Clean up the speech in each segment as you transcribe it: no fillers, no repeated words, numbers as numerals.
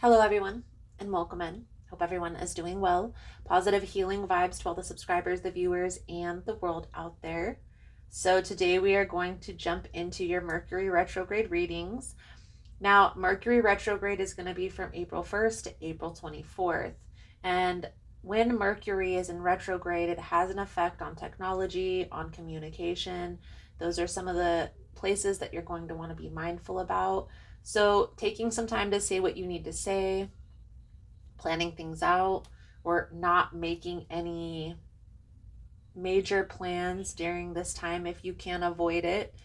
Hello, everyone, and welcome in. Hope everyone is doing well. Positive healing vibes to all the subscribers, the viewers, and the world out there. So today we are going to jump into your Mercury retrograde readings. Now, Mercury retrograde is going to be from April 1st to April 24th. And when Mercury is in retrograde, it has an effect on technology, on communication. Those are some of the places that you're going to want to be mindful about. So taking some time to say what you need to say, planning things out, or not making any major plans during this time if you can avoid it.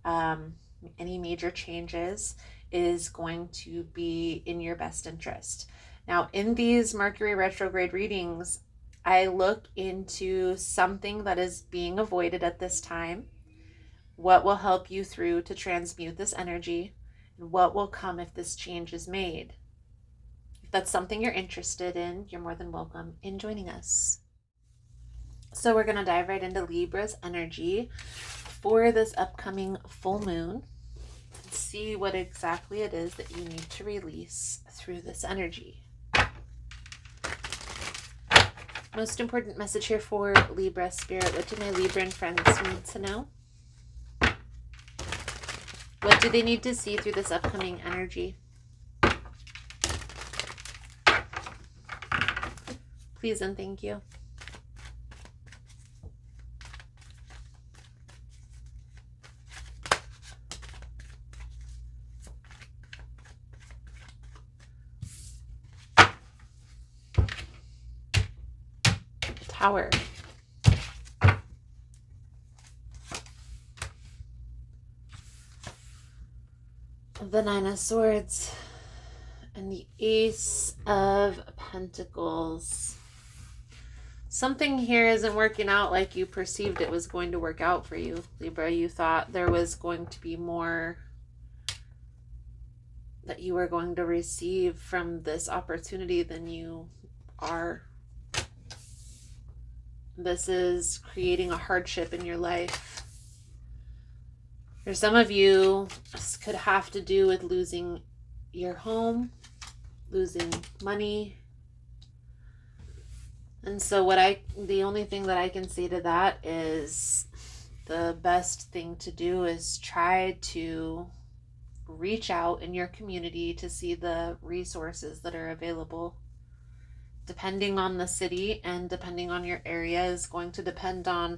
Any major changes is going to be in your best interest. Now, in these Mercury retrograde readings, I look into something that is being avoided at this time, what will help you through to transmute this energy, and what will come if this change is made. If that's something you're interested in, you're more than welcome in joining us. So we're going to dive right into Libra's energy for this upcoming full moon and see what exactly it is that you need to release through this energy. Most important message here for Libra Spirit. What do my Libran friends need to know? What do they need to see through this upcoming energy? Please and thank you. Tower. The Nine of Swords and the Ace of Pentacles. Something here isn't working out like you perceived it was going to work out for you, Libra. You thought there was going to be more that you were going to receive from this opportunity than you are. This is creating a hardship in your life. For some of you, this could have to do with losing your home, losing money. And so the only thing that I can say to that is the best thing to do is try to reach out in your community to see the resources that are available. Depending on the city and depending on your area is going to depend on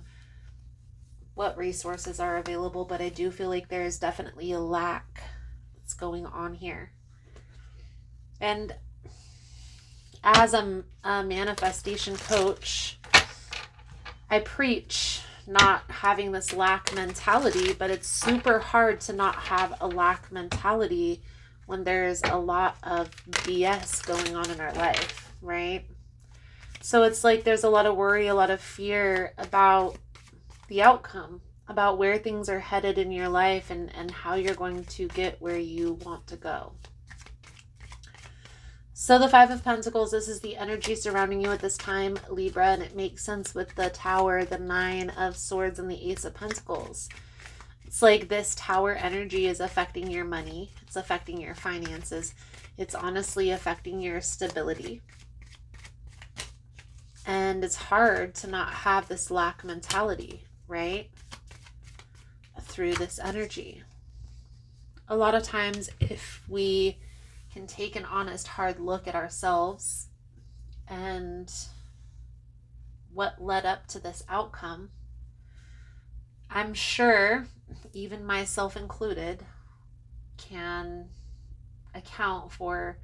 what resources are available, but I do feel like there is definitely a lack that's going on here. And as a manifestation coach, I preach not having this lack mentality, but it's super hard to not have a lack mentality when there's a lot of BS going on in our life, right? So it's like there's a lot of worry, a lot of fear about the outcome, about where things are headed in your life and how you're going to get where you want to go. So the Five of Pentacles, this is the energy surrounding you at this time, Libra, and it makes sense with the Tower, the Nine of Swords, and the Ace of Pentacles. It's like this Tower energy is affecting your money. It's affecting your finances. It's honestly affecting your stability. And it's hard to not have this lack mentality, right? Through this energy. A lot of times, if we can take an honest, hard look at ourselves and what led up to this outcome, I'm sure, even myself included, can account for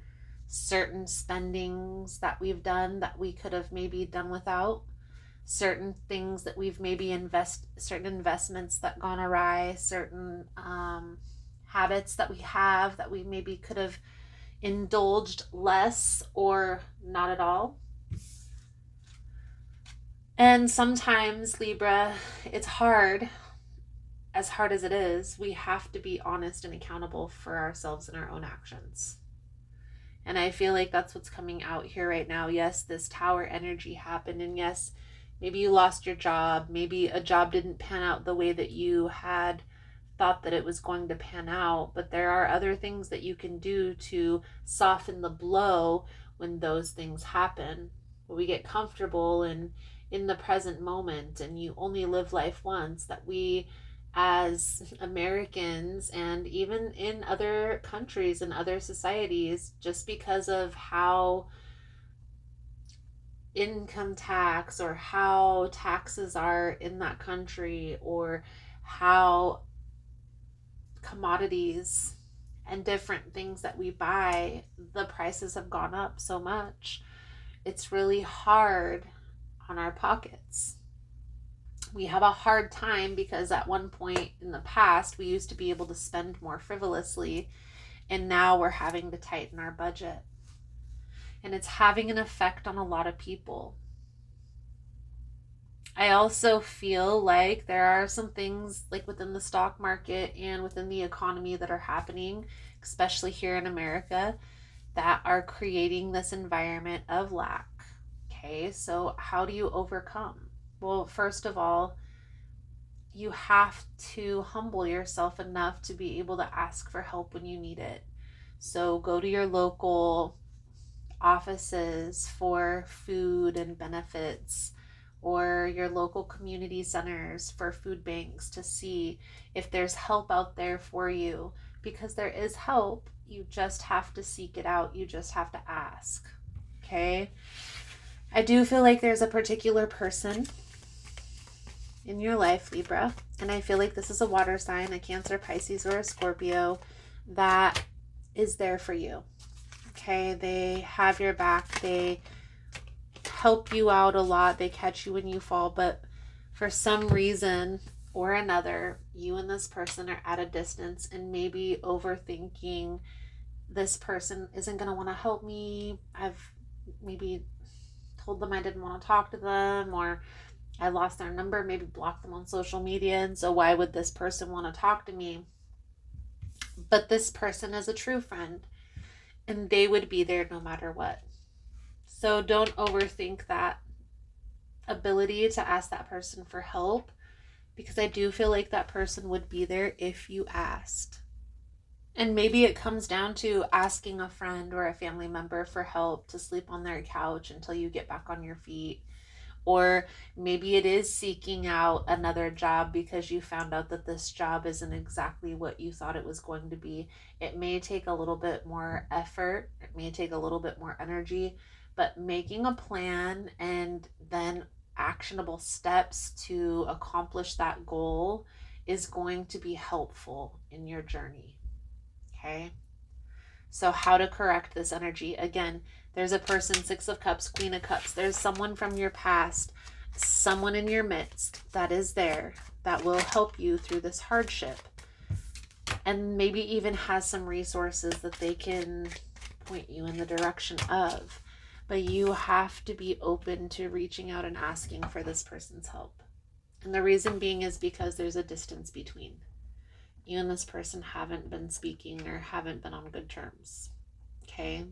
certain spendings that we've done that we could have maybe done without, certain things that we've maybe certain investments that gone awry, certain habits that we have that we maybe could have indulged less or not at all. And sometimes, Libra, it's hard. As hard as it is, we have to be honest and accountable for ourselves and our own actions. And I feel like that's what's coming out here right now. Yes, this Tower energy happened, and yes, maybe you lost your job. Maybe a job didn't pan out the way that you had thought that it was going to pan out, but there are other things that you can do to soften the blow when those things happen. When we get comfortable and in the present moment, and you only live life once, that we as Americans and even in other countries and other societies, just because of how income tax or how taxes are in that country, or how commodities and different things that we buy, the prices have gone up so much. It's really hard on our pockets. We have a hard time because at one point in the past, we used to be able to spend more frivolously, and now we're having to tighten our budget. And it's having an effect on a lot of people. I also feel like there are some things like within the stock market and within the economy that are happening, especially here in America, that are creating this environment of lack. Okay, so how do you overcome? Well, first of all, you have to humble yourself enough to be able to ask for help when you need it. So go to your local offices for food and benefits, or your local community centers for food banks, to see if there's help out there for you, because there is help. You just have to seek it out. You just have to ask. Okay? I do feel like there's a particular person in your life, Libra, and I feel like this is a water sign, a Cancer, Pisces, or a Scorpio, that is there for you. Okay, they have your back, they help you out a lot, they catch you when you fall, but for some reason or another, you and this person are at a distance and maybe overthinking, this person isn't going to want to help me, I've maybe told them I didn't want to talk to them, or I lost their number, maybe blocked them on social media, and so why would this person want to talk to me? But this person is a true friend, and they would be there no matter what. So don't overthink that ability to ask that person for help, because I do feel like that person would be there if you asked. And maybe it comes down to asking a friend or a family member for help to sleep on their couch until you get back on your feet. Or maybe it is seeking out another job because you found out that this job isn't exactly what you thought it was going to be. It may take a little bit more effort, it may take a little bit more energy, but making a plan and then actionable steps to accomplish that goal is going to be helpful in your journey. Okay? So how to correct this energy? Again, there's a person, Six of Cups, Queen of Cups. There's someone from your past, someone in your midst that is there, that will help you through this hardship, and maybe even has some resources that they can point you in the direction of. But you have to be open to reaching out and asking for this person's help. And the reason being is because there's a distance between you and this person, haven't been speaking or haven't been on good terms. Okay?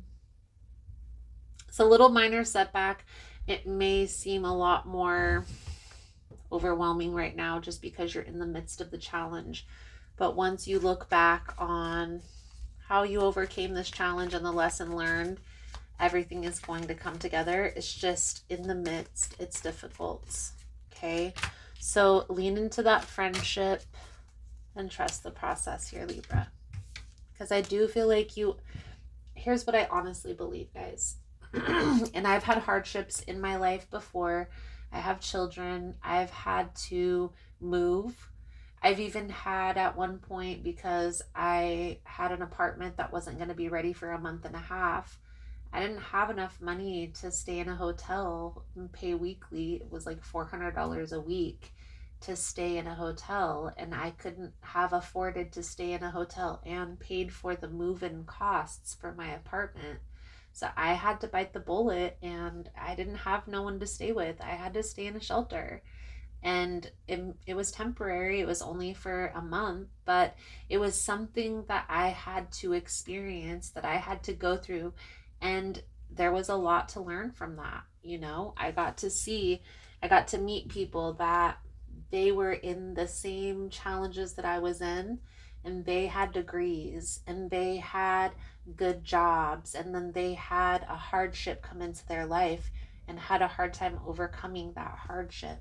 It's a little minor setback. It may seem a lot more overwhelming right now just because you're in the midst of the challenge. But once you look back on how you overcame this challenge and the lesson learned, everything is going to come together. It's just in the midst, it's difficult. Okay? So lean into that friendship and trust the process here, Libra. Because I do feel like here's what I honestly believe, guys. And I've had hardships in my life before. I have children. I've had to move. I've even had at one point, because I had an apartment that wasn't going to be ready for a month and a half, I didn't have enough money to stay in a hotel and pay weekly. It was like $400 a week to stay in a hotel, and I couldn't have afforded to stay in a hotel and paid for the move-in costs for my apartment. So I had to bite the bullet, and I didn't have no one to stay with. I had to stay in a shelter, and it was temporary. It was only for a month, but it was something that I had to experience, that I had to go through, and there was a lot to learn from that. I got to meet people that they were in the same challenges that I was in, and they had degrees and they had good jobs, and then they had a hardship come into their life and had a hard time overcoming that hardship.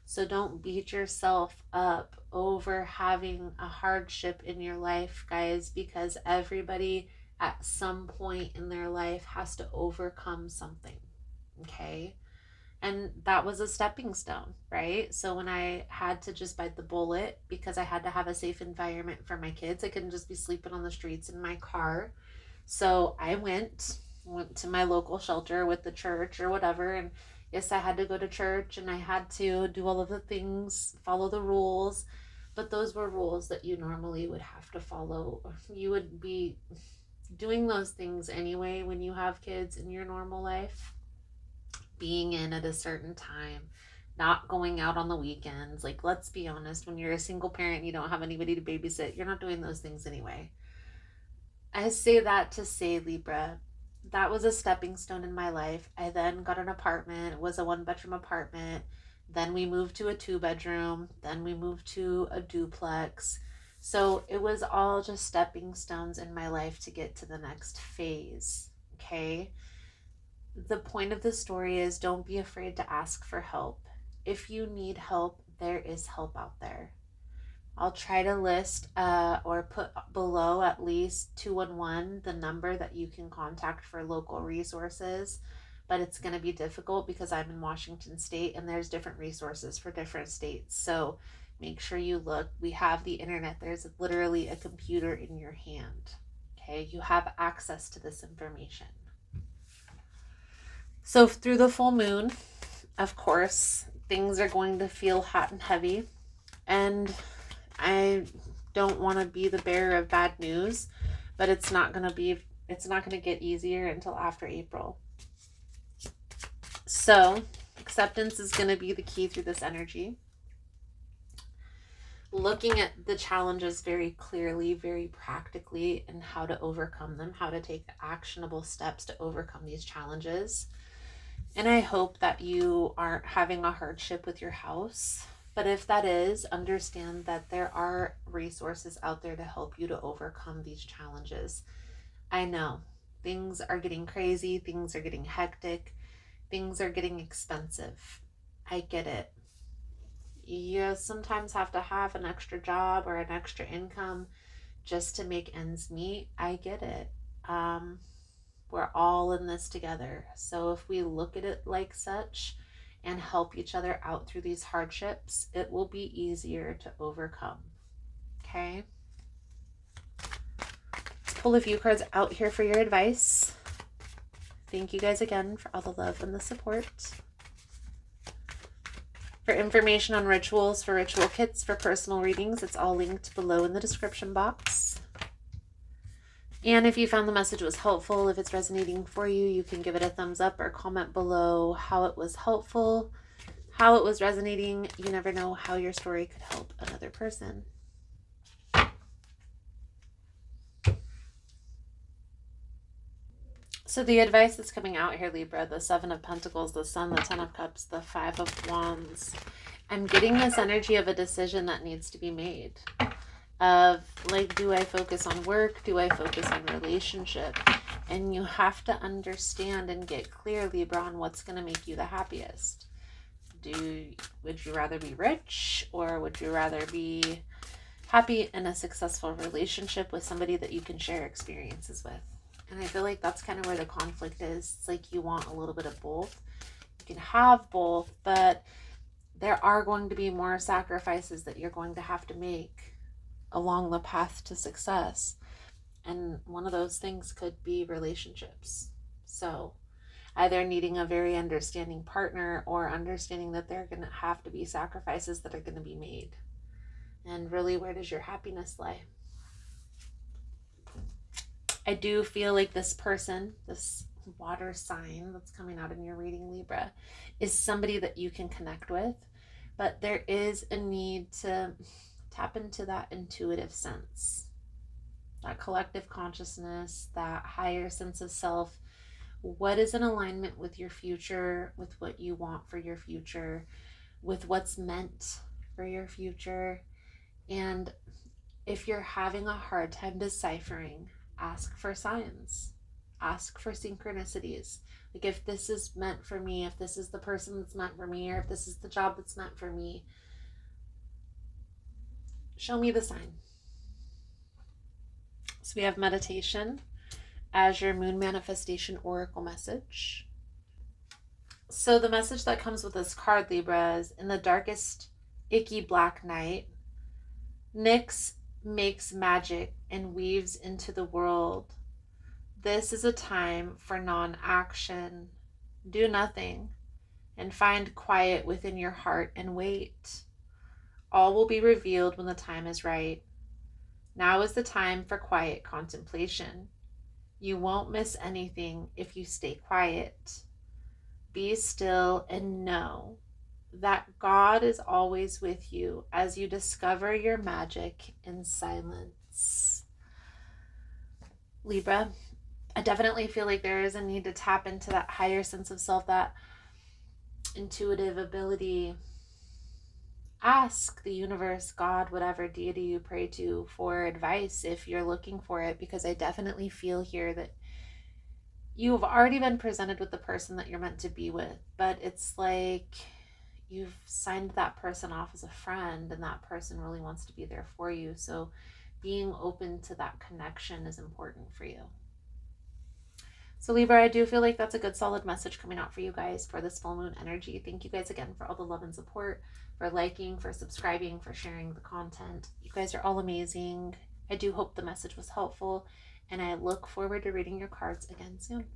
So don't beat yourself up over having a hardship in your life, guys, because everybody at some point in their life has to overcome something. Okay? And that was a stepping stone, right? So when I had to just bite the bullet because I had to have a safe environment for my kids, I couldn't just be sleeping on the streets in my car. So I went to my local shelter with the church or whatever, and yes, I had to go to church and I had to do all of the things, follow the rules, but those were rules that you normally would have to follow. You would be doing those things anyway when you have kids in your normal life, being in at a certain time, not going out on the weekends. Like, let's be honest, when you're a single parent and you don't have anybody to babysit, you're not doing those things anyway. I say that to say, Libra, that was a stepping stone in my life. I then got an apartment. It was a 1-bedroom apartment. Then we moved to a 2-bedroom. Then we moved to a duplex. So it was all just stepping stones in my life to get to the next phase. Okay. The point of the story is, don't be afraid to ask for help. If you need help, there is help out there. I'll try to list or put below at least 211, the number that you can contact for local resources. But it's going to be difficult because I'm in Washington State and there's different resources for different states. So make sure you look. We have the internet. There's literally a computer in your hand. Okay, you have access to this information. So through the full moon, of course, things are going to feel hot and heavy. And I don't want to be the bearer of bad news, but it's not going to get easier until after April. So acceptance is going to be the key through this energy. Looking at the challenges very clearly, very practically, and how to overcome them, how to take actionable steps to overcome these challenges. And I hope that you aren't having a hardship with your house. But if that is, understand that there are resources out there to help you to overcome these challenges. I know things are getting crazy, things are getting hectic, things are getting expensive. I get it. You sometimes have to have an extra job or an extra income just to make ends meet. I get it. We're all in this together. So if we look at it like such and help each other out through these hardships, it will be easier to overcome. Okay? Let's pull a few cards out here for your advice. Thank you guys again for all the love and the support. For information on rituals, for ritual kits, for personal readings, it's all linked below in the description box. And if you found the message was helpful, if it's resonating for you, you can give it a thumbs up or comment below how it was helpful, how it was resonating. You never know how your story could help another person. So the advice that's coming out here, Libra, the 7 of Pentacles, the Sun, the 10 of Cups, the 5 of Wands. I'm getting this energy of a decision that needs to be made. Of like, do I focus on work? Do I focus on relationship? And you have to understand and get clear, Libra, on what's going to make you the happiest. Would you rather be rich, or would you rather be happy in a successful relationship with somebody that you can share experiences with? And I feel like that's kind of where the conflict is. It's like you want a little bit of both. You can have both, but there are going to be more sacrifices that you're going to have to make along the path to success. And one of those things could be relationships. So either needing a very understanding partner, or understanding that there are going to have to be sacrifices that are going to be made. And really, where does your happiness lie? I do feel like this person, this water sign that's coming out in your reading, Libra, is somebody that you can connect with. But there is a need to tap into that intuitive sense, that collective consciousness, that higher sense of self. What is in alignment with your future, with what you want for your future, with what's meant for your future. And if you're having a hard time deciphering, ask for signs, ask for synchronicities. Like, if this is meant for me, if this is the person that's meant for me, or if this is the job that's meant for me, show me the sign. So we have meditation as your moon manifestation oracle message. So the message that comes with this card, Libra, is in the darkest, icky black night, Nyx makes magic and weaves into the world. This is a time for non-action. Do nothing and find quiet within your heart and wait. All will be revealed when the time is right. Now is the time for quiet contemplation. You won't miss anything if you stay quiet. Be still and know that God is always with you as you discover your magic in silence. Libra, I definitely feel like there is a need to tap into that higher sense of self, that intuitive ability. Ask the universe, God, whatever deity you pray to, for advice if you're looking for it, because I definitely feel here that you've already been presented with the person that you're meant to be with, but it's like you've signed that person off as a friend and that person really wants to be there for you. So being open to that connection is important for you. So Libra, I do feel like that's a good solid message coming out for you guys for this full moon energy. Thank you guys again for all the love and support, for liking, for subscribing, for sharing the content. You guys are all amazing. I do hope the message was helpful, and I look forward to reading your cards again soon.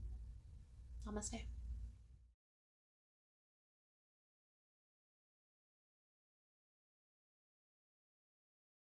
Namaste.